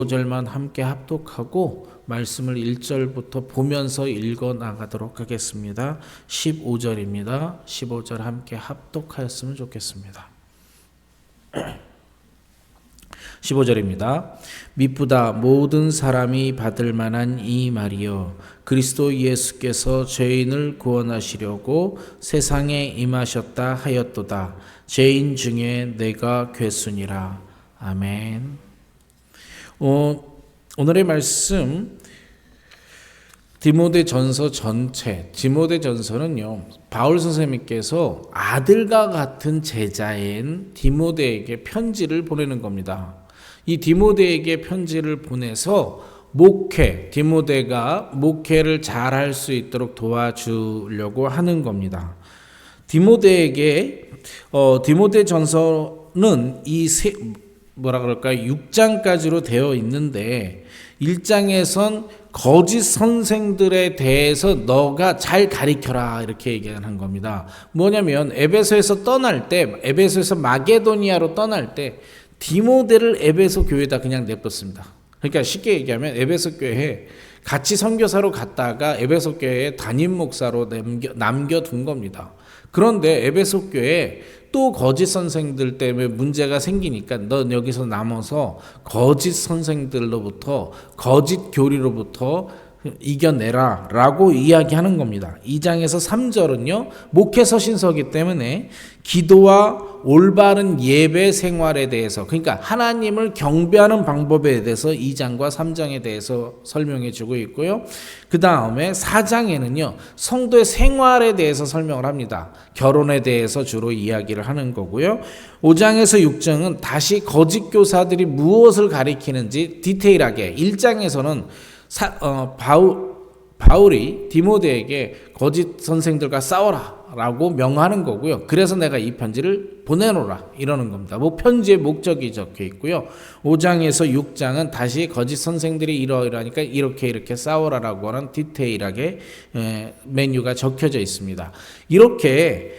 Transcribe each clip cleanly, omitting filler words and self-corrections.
15절만 함께 합독하고 말씀을 1절부터 보면서 읽어 나가도록 하겠습니다. 15절입니다. 15절 함께 합독하였으면 좋겠습니다. 15절입니다. 미쁘다 모든 사람이 받을 만한 이 말이여 그리스도 예수께서 죄인을 구원하시려고 세상에 임하셨다 하였도다. 죄인 중에 내가 괴순이라. 아멘. 오늘의 말씀 디모데전서 전체. 디모데전서는요, 바울 선생님께서 아들과 같은 제자인 디모데에게 편지를 보내는 겁니다. 이 디모데에게 편지를 보내서 디모데가 목회를 잘할 수 있도록 도와주려고 하는 겁니다. 디모데전서는 이 6장까지로 되어 있는데 1장에선 거짓 선생들에 대해서 너가 잘 가르쳐라 이렇게 얘기하는 겁니다. 뭐냐면 에베소에서 마게도니아로 떠날 때 디모데를 에베소 교회에다 그냥 냅뒀습니다. 그러니까 쉽게 얘기하면 에베소 교회에 같이 선교사로 갔다가 에베소 교회에 담임 목사로 남겨둔 겁니다. 그런데 에베소 교회에 또 거짓 선생들 때문에 문제가 생기니까 넌 여기서 남아서 거짓 선생들로부터 거짓 교리로부터 이겨내라 라고 이야기하는 겁니다. 2장에서 3절은요 목회 서신서이기 때문에 기도와 올바른 예배 생활에 대해서, 그러니까 하나님을 경배하는 방법에 대해서 2장과 3장에 대해서 설명해 주고 있고요. 그 다음에 4장에는요 성도의 생활에 대해서 설명을 합니다. 결혼에 대해서 주로 이야기를 하는 거고요. 5장에서 6장은 다시 거짓 교사들이 무엇을 가리키는지 디테일하게, 1장에서는 바울이 디모데에게 거짓 선생들과 싸워라 라고 명하는 거고요. 그래서 내가 이 편지를 보내노라 이러는 겁니다. 편지의 목적이 적혀 있고요. 5장에서 6장은 다시 거짓 선생들이 이러이러하니까 이렇게 싸워라라고 하는 디테일하게 메뉴가 적혀져 있습니다. 이렇게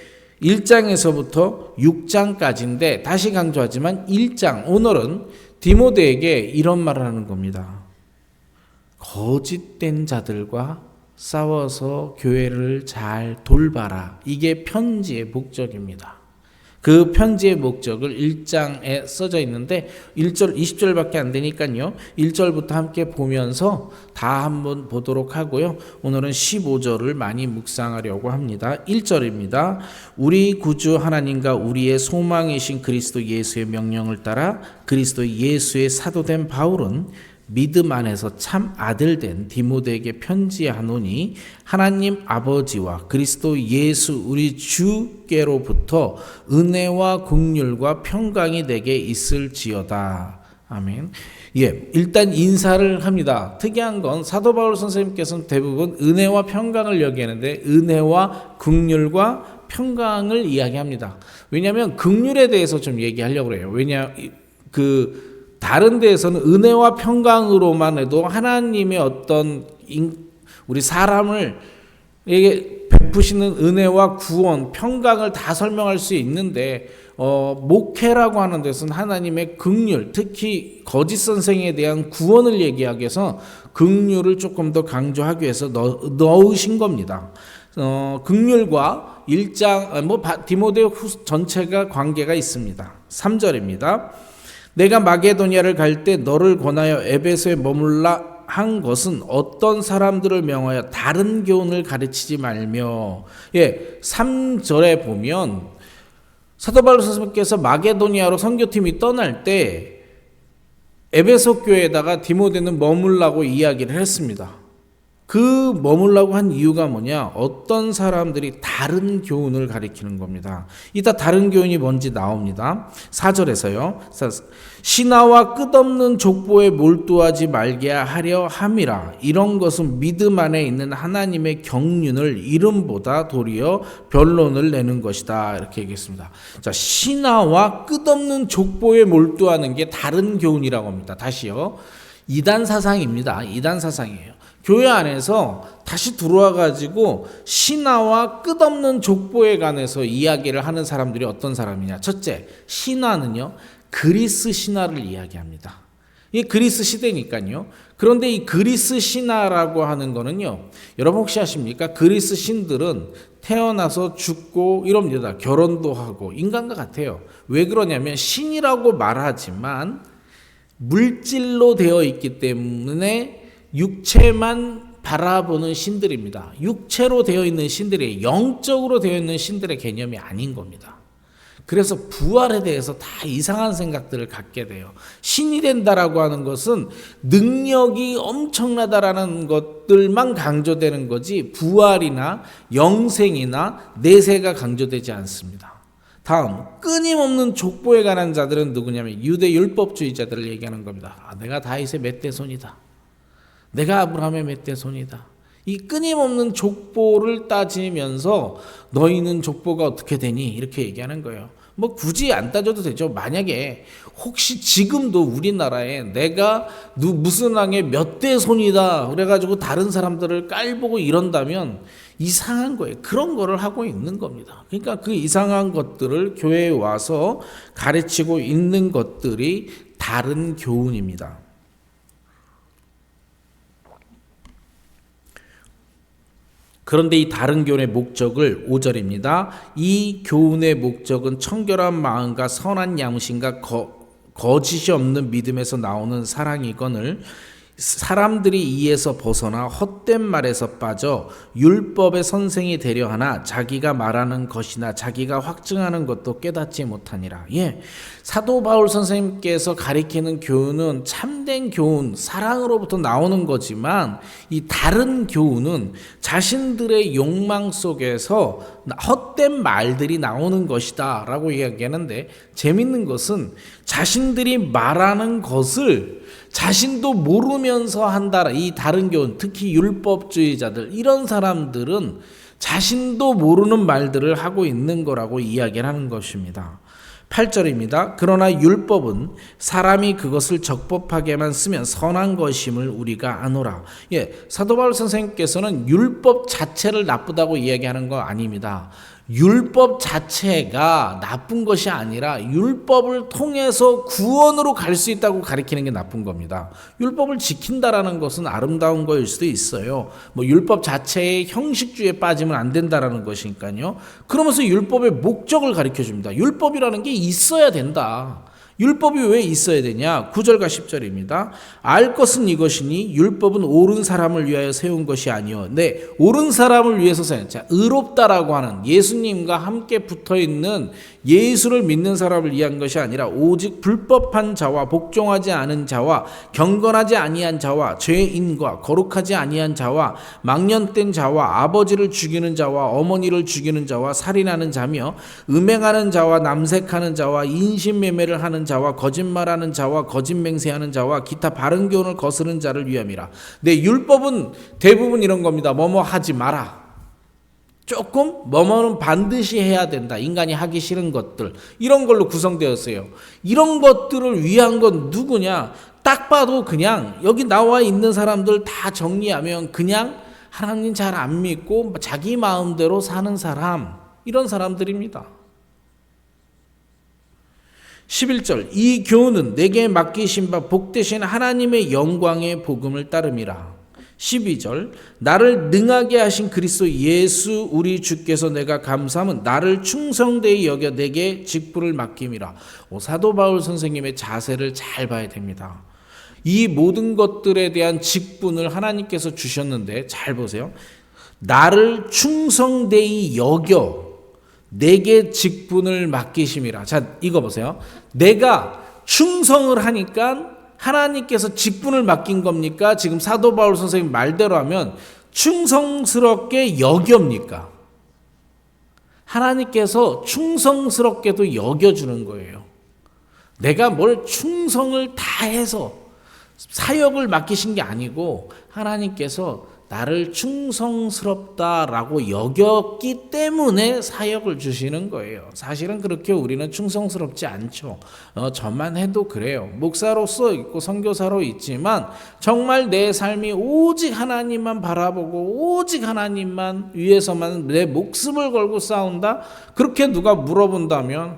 1장에서부터 6장까지인데 다시 강조하지만 1장, 오늘은 디모데에게 이런 말을 하는 겁니다. 거짓된 자들과 싸워서 교회를 잘 돌봐라. 이게 편지의 목적입니다. 그 편지의 목적을 1장에 써져 있는데 1절 20절밖에 안 되니까요. 1절부터 함께 보면서 다 한번 보도록 하고요. 오늘은 15절을 많이 묵상하려고 합니다. 1절입니다. 우리 구주 하나님과 우리의 소망이신 그리스도 예수의 명령을 따라 그리스도 예수의 사도된 바울은 믿음 안에서 참 아들된 디모데에게 편지하노니 하나님 아버지와 그리스도 예수 우리 주께로부터 은혜와 긍휼과 평강이 내게 있을지어다. 아멘. 일단 인사를 합니다. 특이한 건 사도 바울 선생님께서는 대부분 은혜와 평강을 여기하는데 은혜와 긍휼과 평강을 이야기합니다. 왜냐하면 긍휼에 대해서 좀 얘기하려고 해요. 다른 데에서는 은혜와 평강으로만 해도 하나님의 어떤 우리 사람을 베푸시는 은혜와 구원, 평강을 다 설명할 수 있는데 목회라고 하는 데서는 하나님의 긍휼, 특히 거짓 선생에 대한 구원을 얘기하기 위해서 긍휼을 조금 더 강조하기 위해서 넣으신 겁니다. 긍휼과 1장 디모데 전체가 관계가 있습니다. 3절입니다. 내가 마게도니아를 갈 때 너를 권하여 에베소에 머물라 한 것은 어떤 사람들을 명하여 다른 교훈을 가르치지 말며. 3절에 보면 사도 바울 선생님께서 마게도니아로 선교팀이 떠날 때 에베소 교회에다가 디모데는 머물라고 이야기를 했습니다. 그 머물라고 한 이유가 뭐냐? 어떤 사람들이 다른 교훈을 가리키는 겁니다. 이따 다른 교훈이 뭔지 나옵니다. 4절에서요. 신하와 끝없는 족보에 몰두하지 말게 하려 함이라. 이런 것은 믿음 안에 있는 하나님의 경륜을 이름보다 도리어 변론을 내는 것이다. 이렇게 얘기했습니다. 자, 신하와 끝없는 족보에 몰두하는 게 다른 교훈이라고 합니다. 다시요. 이단 사상입니다. 이단 사상이에요. 교회 안에서 다시 들어와 가지고 신화와 끝없는 족보에 관해서 이야기를 하는 사람들이 어떤 사람이냐? 첫째, 신화는요 그리스 신화를 이야기합니다. 이 그리스 시대니까요. 그런데 이 그리스 신화라고 하는 거는요. 여러분 혹시 아십니까? 그리스 신들은 태어나서 죽고 이럽니다. 결혼도 하고 인간과 같아요. 왜 그러냐면 신이라고 말하지만 물질로 되어 있기 때문에 육체만 바라보는 신들입니다. 육체로 되어 있는 신들이 영적으로 되어 있는 신들의 개념이 아닌 겁니다. 그래서 부활에 대해서 다 이상한 생각들을 갖게 돼요. 신이 된다라고 하는 것은 능력이 엄청나다라는 것들만 강조되는 거지 부활이나 영생이나 내세가 강조되지 않습니다. 다음, 끊임없는 족보에 관한 자들은 누구냐면 유대 율법주의자들을 얘기하는 겁니다. 내가 다윗의 맏대 손이다. 내가 아브라함의 맏대 손이다. 이 끊임없는 족보를 따지면서 너희는 족보가 어떻게 되니? 이렇게 얘기하는 거예요. 뭐 굳이 안 따져도 되죠. 만약에 혹시 지금도 우리나라에 내가 무슨 왕의 몇 대 손이다 그래가지고 다른 사람들을 깔보고 이런다면 이상한 거예요. 그런 거를 하고 있는 겁니다. 그러니까 그 이상한 것들을 교회에 와서 가르치고 있는 것들이 다른 교훈입니다. 그런데 이 다른 교훈의 목적을 5절입니다. 이 교훈의 목적은 청결한 마음과 선한 양심과 거짓이 없는 믿음에서 나오는 사랑이거늘 사람들이 이에서 벗어나 헛된 말에서 빠져 율법의 선생이 되려 하나 자기가 말하는 것이나 자기가 확증하는 것도 깨닫지 못하니라. 사도 바울 선생님께서 가리키는 교훈은 참된 교훈, 사랑으로부터 나오는 거지만 이 다른 교훈은 자신들의 욕망 속에서 헛된 말들이 나오는 것이다 라고 이야기하는데, 재밌는 것은 자신들이 말하는 것을 자신도 모르면서 한다. 이 다른 교훈, 특히 율법주의자들, 이런 사람들은 자신도 모르는 말들을 하고 있는 거라고 이야기를 하는 것입니다. 8절입니다. 그러나 율법은 사람이 그것을 적법하게만 쓰면 선한 것임을 우리가 아노라. 사도 바울 선생님께서는 율법 자체를 나쁘다고 이야기하는 거 아닙니다. 율법 자체가 나쁜 것이 아니라 율법을 통해서 구원으로 갈 수 있다고 가리키는 게 나쁜 겁니다. 율법을 지킨다라는 것은 아름다운 거일 수도 있어요. 율법 자체의 형식주의에 빠지면 안 된다라는 것이니까요. 그러면서 율법의 목적을 가르쳐 줍니다. 율법이라는 게 있어야 된다. 율법이 왜 있어야 되냐? 9절과 10절입니다. 알 것은 이것이니 율법은 옳은 사람을 위하여 세운 것이 아니요. 옳은 사람을 위해서 세운, 의롭다라고 하는 예수님과 함께 붙어있는 예수를 믿는 사람을 위한 것이 아니라 오직 불법한 자와 복종하지 않은 자와 경건하지 아니한 자와 죄인과 거룩하지 아니한 자와 망년된 자와 아버지를 죽이는 자와 어머니를 죽이는 자와 살인하는 자며 음행하는 자와 남색하는 자와 인신매매를 하는 자와 거짓말하는 자와 거짓맹세하는 자와 기타 바른 교훈을 거스르는 자를 위함이라. 율법은 대부분 이런 겁니다. 뭐뭐 하지 마라. 조금 뭐뭐는 반드시 해야 된다. 인간이 하기 싫은 것들, 이런 걸로 구성되었어요. 이런 것들을 위한 건 누구냐? 딱 봐도 그냥 여기 나와 있는 사람들 다 정리하면 그냥 하나님 잘 안 믿고 자기 마음대로 사는 사람, 이런 사람들입니다. 11절, 이 교훈은 내게 맡기신 바 복되신 하나님의 영광의 복음을 따름이라. 12절, 나를 능하게 하신 그리스도 예수 우리 주께서 내가 감사함은 나를 충성되이 여겨 내게 직분을 맡김이라. 사도 바울 선생님의 자세를 잘 봐야 됩니다. 이 모든 것들에 대한 직분을 하나님께서 주셨는데 잘 보세요. 나를 충성되이 여겨 내게 직분을 맡기심이라. 자, 이거 보세요. 내가 충성을 하니까 하나님께서 직분을 맡긴 겁니까? 지금 사도 바울 선생님 말대로 하면 충성스럽게 여깁니까? 하나님께서 충성스럽게도 여겨주는 거예요. 내가 뭘 충성을 다해서 사역을 맡기신 게 아니고 하나님께서 나를 충성스럽다라고 여겼기 때문에 사역을 주시는 거예요. 사실은 그렇게 우리는 충성스럽지 않죠. 저만 해도 그래요. 목사로서 있고 선교사로 있지만 정말 내 삶이 오직 하나님만 바라보고 오직 하나님만 위해서만 내 목숨을 걸고 싸운다? 그렇게 누가 물어본다면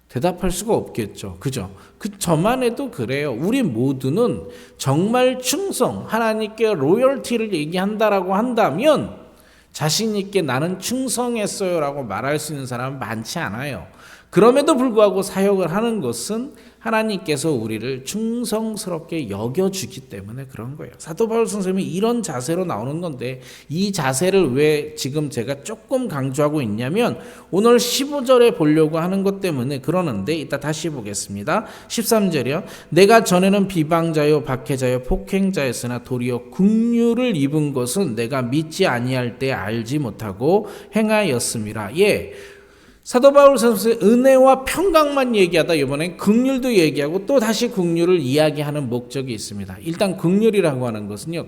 대답할 수가 없겠죠. 그죠? 저만 해도 그래요. 우리 모두는 정말 충성, 하나님께 로열티를 얘기한다라고 한다면 자신 있게 나는 충성했어요라고 말할 수 있는 사람은 많지 않아요. 그럼에도 불구하고 사역을 하는 것은 하나님께서 우리를 충성스럽게 여겨주기 때문에 그런 거예요. 사도 바울 선생님이 이런 자세로 나오는 건데 이 자세를 왜 지금 제가 조금 강조하고 있냐면 오늘 15절에 보려고 하는 것 때문에 그러는데 이따 다시 보겠습니다. 13절이요. 내가 전에는 비방자요 박해자요 폭행자였으나 도리어 긍휼을 입은 것은 내가 믿지 아니할 때 알지 못하고 행하였음이라. 예. 사도 바울 선생의 은혜와 평강만 얘기하다 이번엔 긍휼도 얘기하고 또 다시 긍휼을 이야기하는 목적이 있습니다. 일단 긍휼이라고 하는 것은요,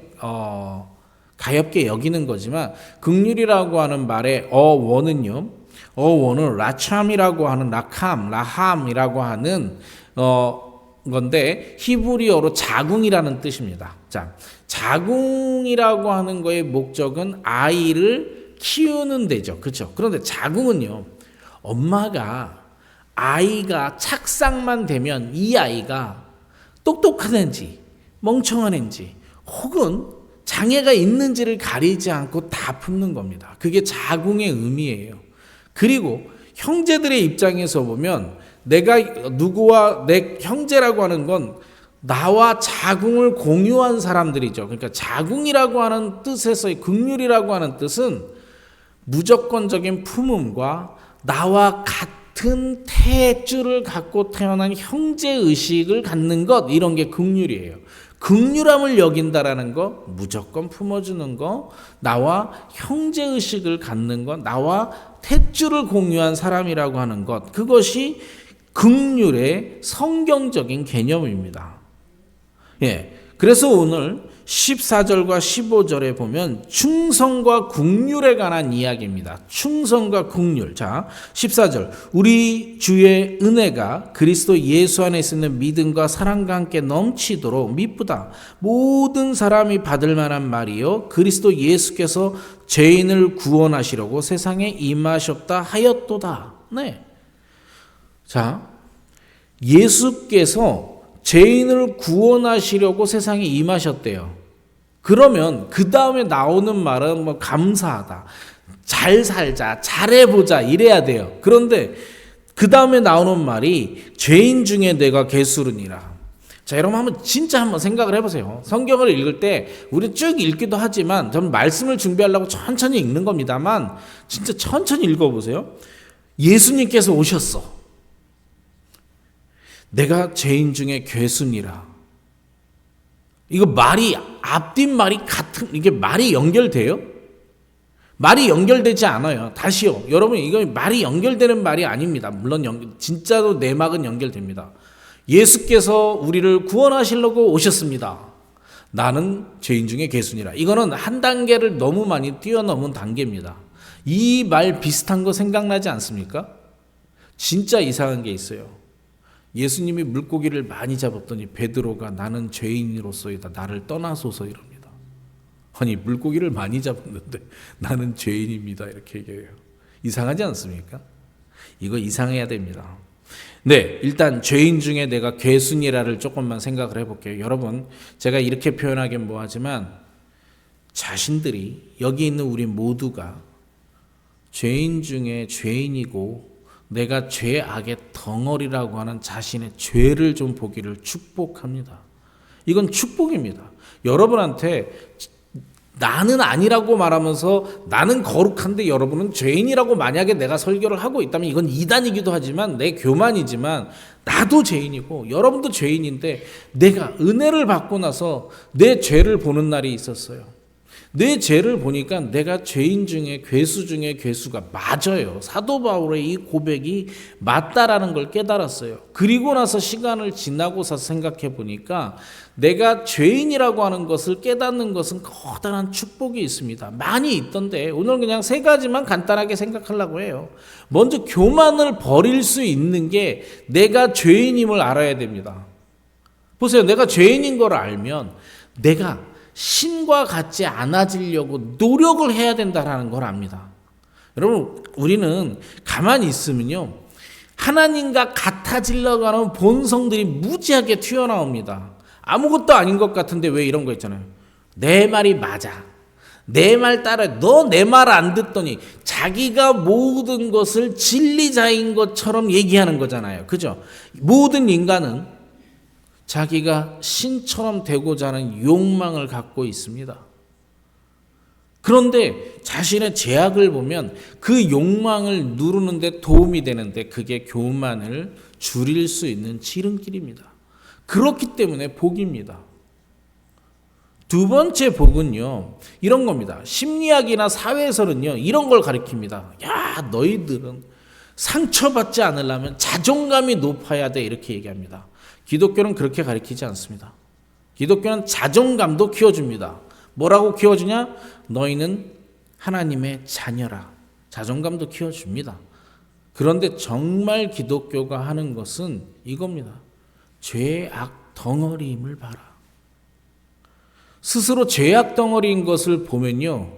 가엽게 여기는 거지만 긍휼이라고 하는 말의 어원은 라참이라고 하는 라함이라고 하는 건데 히브리어로 자궁이라는 뜻입니다. 자, 자궁이라고 하는 거의 목적은 아이를 키우는 데죠. 그렇죠? 그런데 자궁은요. 엄마가 아이가 착상만 되면 이 아이가 똑똑한 애인지 멍청한 애인지 혹은 장애가 있는지를 가리지 않고 다 품는 겁니다. 그게 자궁의 의미예요. 그리고 형제들의 입장에서 보면 내가 누구와 내 형제라고 하는 건 나와 자궁을 공유한 사람들이죠. 그러니까 자궁이라고 하는 뜻에서의 긍휼이라고 하는 뜻은 무조건적인 품음과 나와 같은 태줄을 갖고 태어난 형제의식을 갖는 것, 이런 게 긍휼이에요. 긍휼함을 여긴다라는 거, 무조건 품어주는 거, 나와 형제의식을 갖는 것, 나와 탯줄을 공유한 사람이라고 하는 것, 그것이 긍휼의 성경적인 개념입니다. 예, 그래서 오늘 14절과 15절에 보면 충성과 긍휼에 관한 이야기입니다. 충성과 긍휼. 자, 14절. 우리 주의 은혜가 그리스도 예수 안에 있는 믿음과 사랑과 함께 넘치도록 미쁘다. 모든 사람이 받을 만한 말이요. 그리스도 예수께서 죄인을 구원하시려고 세상에 임하셨다 하였도다. 네. 자, 예수께서 죄인을 구원하시려고 세상에 임하셨대요. 그러면 그 다음에 나오는 말은 뭐 감사하다, 잘 살자, 잘해보자 이래야 돼요. 그런데 그 다음에 나오는 말이 죄인 중에 내가 괴수르니라. 자, 여러분 한번 생각을 해보세요. 성경을 읽을 때 우리 쭉 읽기도 하지만 저는 말씀을 준비하려고 천천히 읽는 겁니다만 진짜 천천히 읽어보세요. 예수님께서 오셨어. 내가 죄인 중에 괴수니라. 이거 말이 앞뒷 말이 같은, 이게 말이 연결돼요? 말이 연결되지 않아요. 다시요. 여러분, 이거 말이 연결되는 말이 아닙니다. 물론 진짜로 내막은 연결됩니다. 예수께서 우리를 구원하시려고 오셨습니다. 나는 죄인 중에 괴수니라. 이거는 한 단계를 너무 많이 뛰어넘은 단계입니다. 이 말 비슷한 거 생각나지 않습니까? 진짜 이상한 게 있어요. 예수님이 물고기를 많이 잡았더니 베드로가 나는 죄인으로서이다. 나를 떠나소서 이럽니다. 아니, 물고기를 많이 잡았는데 나는 죄인입니다. 이렇게 얘기해요. 이상하지 않습니까? 이거 이상해야 됩니다. 네, 일단 죄인 중에 내가 괴순이라를 조금만 생각을 해볼게요. 여러분, 제가 이렇게 표현하긴 뭐하지만 자신들이, 여기 있는 우리 모두가 죄인 중에 죄인이고 내가 죄악의 덩어리라고 하는 자신의 죄를 좀 보기를 축복합니다. 이건 축복입니다. 여러분한테 나는 아니라고 말하면서 나는 거룩한데 여러분은 죄인이라고 만약에 내가 설교를 하고 있다면 이건 이단이기도 하지만 내 교만이지만 나도 죄인이고 여러분도 죄인인데 내가 은혜를 받고 나서 내 죄를 보는 날이 있었어요. 내 죄를 보니까 내가 죄인 중에 괴수 중에 괴수가 맞아요. 사도 바울의 이 고백이 맞다라는 걸 깨달았어요. 그리고 나서 시간을 지나고서 생각해 보니까 내가 죄인이라고 하는 것을 깨닫는 것은 커다란 축복이 있습니다. 많이 있던데 오늘 그냥 세 가지만 간단하게 생각하려고 해요. 먼저 교만을 버릴 수 있는 게 내가 죄인임을 알아야 됩니다. 보세요. 내가 죄인인 걸 알면 내가 신과 같지 않아지려고 노력을 해야 된다는 걸 압니다. 여러분, 우리는 가만히 있으면요, 하나님과 같아지려고 하는 본성들이 무지하게 튀어나옵니다. 아무것도 아닌 것 같은데 왜 이런 거 있잖아요. 내 말이 맞아. 내 말 따라. 너 내 말 안 듣더니 자기가 모든 것을 진리자인 것처럼 얘기하는 거잖아요. 그죠? 모든 인간은 자기가 신처럼 되고자 하는 욕망을 갖고 있습니다. 그런데 자신의 죄악을 보면 그 욕망을 누르는데 도움이 되는데 그게 교만을 줄일 수 있는 지름길입니다. 그렇기 때문에 복입니다. 두 번째 복은요, 이런 겁니다. 심리학이나 사회에서는요, 이런 걸 가리킵니다. 야, 너희들은 상처받지 않으려면 자존감이 높아야 돼. 이렇게 얘기합니다. 기독교는 그렇게 가리키지 않습니다. 기독교는 자존감도 키워줍니다. 뭐라고 키워주냐? 너희는 하나님의 자녀라. 자존감도 키워줍니다. 그런데 정말 기독교가 하는 것은 이겁니다. 죄악 덩어리임을 봐라. 스스로 죄악 덩어리인 것을 보면요,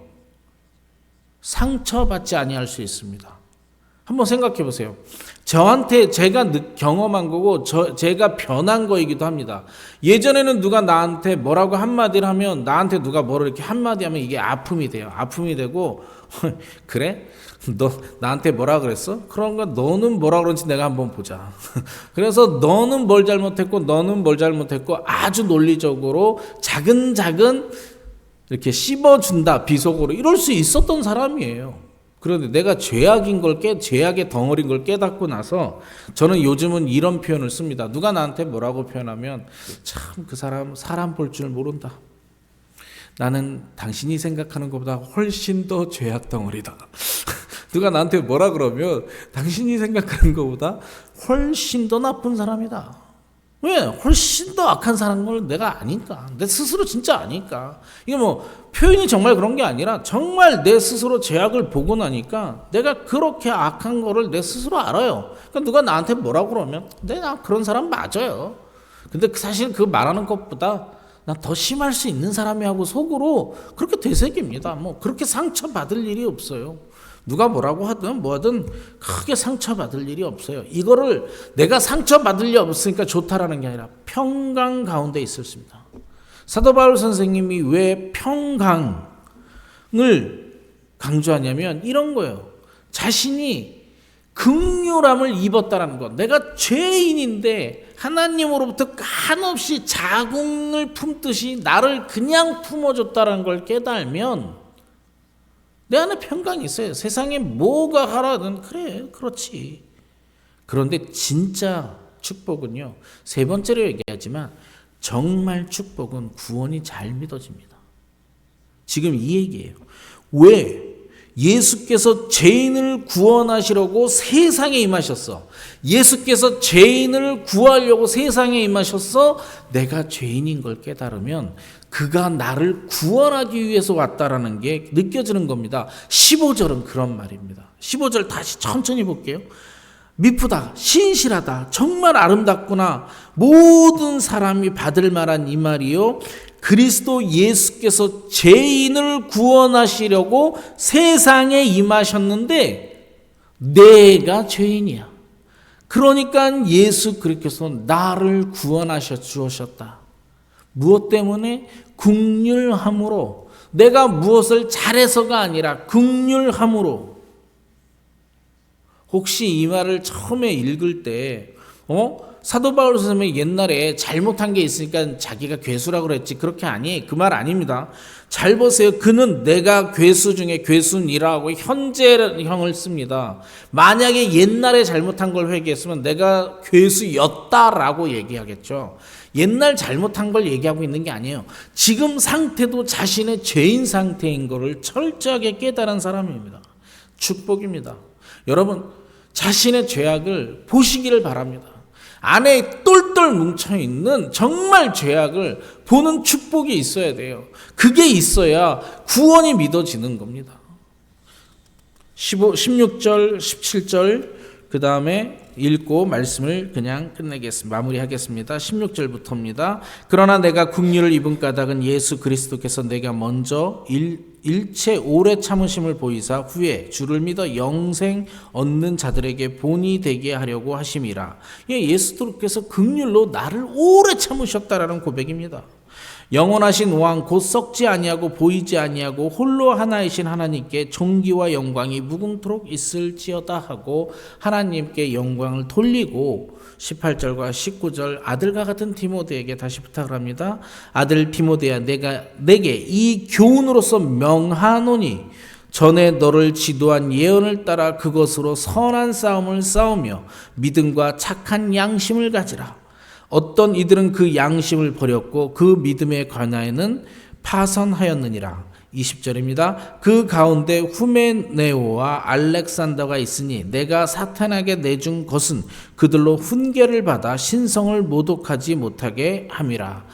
상처받지 아니할 수 있습니다. 한번 생각해 보세요. 저한테 제가 경험한 거고 제가 변한 거이기도 합니다. 예전에는 누가 나한테 뭐라고 한마디를 하면, 나한테 누가 뭐를 이렇게 한마디 하면 이게 아픔이 돼요. 아픔이 되고 그래? 너 나한테 뭐라 그랬어? 그런가? 너는 뭐라 그런지 내가 한번 보자. 그래서 너는 뭘 잘못했고 너는 뭘 잘못했고 아주 논리적으로 작은 이렇게 씹어준다, 비속어로. 이럴 수 있었던 사람이에요. 그런데 내가 죄악의 덩어리인 걸 깨닫고 나서 저는 요즘은 이런 표현을 씁니다. 누가 나한테 뭐라고 표현하면, 참 그 사람 볼 줄 모른다. 나는 당신이 생각하는 것보다 훨씬 더 죄악 덩어리다. 누가 나한테 뭐라 그러면 당신이 생각하는 것보다 훨씬 더 나쁜 사람이다. 왜? 훨씬 더 악한 사람인 걸 내가 아니까. 내 스스로 진짜 아니까. 이게 뭐 표현이 정말 그런 게 아니라 정말 내 스스로 죄악을 보고 나니까 내가 그렇게 악한 거를 내 스스로 알아요. 그러니까 누가 나한테 뭐라고 그러면 나 그런 사람 맞아요. 근데 사실 그 말하는 것보다 나 더 심할 수 있는 사람이 하고 속으로 그렇게 되새깁니다. 뭐 그렇게 상처받을 일이 없어요. 누가 뭐라고 하든 뭐하든 크게 상처받을 일이 없어요. 이거를 내가 상처받을 일이 없으니까 좋다라는 게 아니라 평강 가운데 있었습니다. 사도 바울 선생님이 왜 평강을 강조하냐면 이런 거예요. 자신이 긍휼함을 입었다라는 것. 내가 죄인인데 하나님으로부터 한없이 자궁을 품듯이 나를 그냥 품어줬다는 걸 깨달으면 내 안에 평강이 있어요. 세상에 뭐가 하라든 그래, 그렇지. 그런데 진짜 축복은요, 세 번째로 얘기하지만 정말 축복은 구원이 잘 믿어집니다. 지금 이 얘기예요. 왜? 예수께서 죄인을 구원하시려고 세상에 임하셨어. 예수께서 죄인을 구하려고 세상에 임하셨어. 내가 죄인인 걸 깨달으면 그가 나를 구원하기 위해서 왔다라는 게 느껴지는 겁니다. 15절은 그런 말입니다. 15절 다시 천천히 볼게요. 미쁘다, 신실하다, 정말 아름답구나. 모든 사람이 받을 만한 이 말이요, 그리스도 예수께서 죄인을 구원하시려고 세상에 임하셨는데 내가 죄인이야. 그러니까 예수 그리스도께서 나를 구원하셔 주셨다. 무엇 때문에? 긍휼함으로. 내가 무엇을 잘해서가 아니라 긍휼함으로. 혹시 이 말을 처음에 읽을 때 사도 바울 선생님이 옛날에 잘못한 게 있으니까 자기가 괴수라고 그랬지, 그렇게 아니에요. 그 말 아닙니다. 잘 보세요. 그는 내가 괴수 중에 괴수니라고 현재형을 씁니다. 만약에 옛날에 잘못한 걸 회개했으면 내가 괴수였다라고 얘기하겠죠. 옛날 잘못한 걸 얘기하고 있는 게 아니에요. 지금 상태도 자신의 죄인 상태인 거를 철저하게 깨달은 사람입니다. 축복입니다. 여러분, 자신의 죄악을 보시기를 바랍니다. 안에 똘똘 뭉쳐있는 정말 죄악을 보는 축복이 있어야 돼요. 그게 있어야 구원이 믿어지는 겁니다. 16절, 17절 그 다음에 읽고 말씀을 그냥 끝내겠습니다. 마무리하겠습니다. 16절부터입니다. 그러나 내가 긍휼을 입은 까닭은 예수 그리스도께서 내가 먼저 일체 오래 참으심을 보이사 후에 주를 믿어 영생 얻는 자들에게 본이 되게 하려고 하심이라. 예수께서 긍휼로 나를 오래 참으셨다라는 고백입니다. 영원하신 왕 곧 썩지 아니하고 보이지 아니하고 홀로 하나이신 하나님께 존귀와 영광이 무궁토록 있을지어다 하고 하나님께 영광을 돌리고 18절과 19절 아들과 같은 디모데에게 다시 부탁을 합니다. 아들 디모데야, 내게 이 교훈으로서 명하노니 전에 너를 지도한 예언을 따라 그것으로 선한 싸움을 싸우며 믿음과 착한 양심을 가지라. 어떤 이들은 그 양심을 버렸고 그 믿음에 관하여는 파선하였느니라. 20절입니다. 그 가운데 후메네오와 알렉산더가 있으니 내가 사탄에게 내준 것은 그들로 훈계를 받아 신성을 모독하지 못하게 함이라.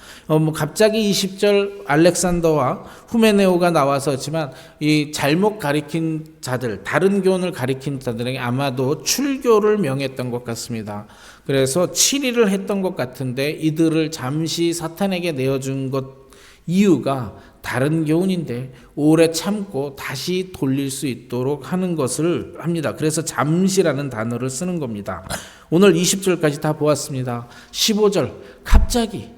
갑자기 20절 알렉산더와 후메네오가 나와서 했지만 이 잘못 가리킨 자들, 다른 교훈을 가리킨 자들에게 아마도 출교를 명했던 것 같습니다. 그래서 7일을 했던 것 같은데 이들을 잠시 사탄에게 내어준 것 이유가 다른 교훈인데 오래 참고 다시 돌릴 수 있도록 하는 것을 합니다. 그래서 잠시라는 단어를 쓰는 겁니다. 오늘 20절까지 다 보았습니다. 15절 갑자기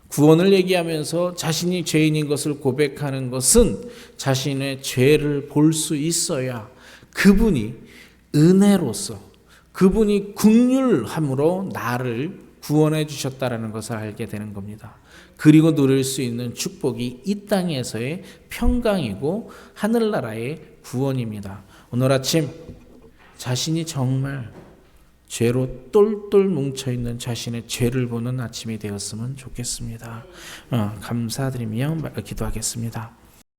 구원을 얘기하면서 자신이 죄인인 것을 고백하는 것은 자신의 죄를 볼 수 있어야 그분이 은혜로서 그분이 긍휼함으로 나를 구원해 주셨다라는 것을 알게 되는 겁니다. 그리고 누릴 수 있는 축복이 이 땅에서의 평강이고 하늘나라의 구원입니다. 오늘 아침 자신이 정말 죄로 똘똘 뭉쳐있는 자신의 죄를 보는 아침이 되었으면 좋겠습니다. 감사드리며 기도하겠습니다.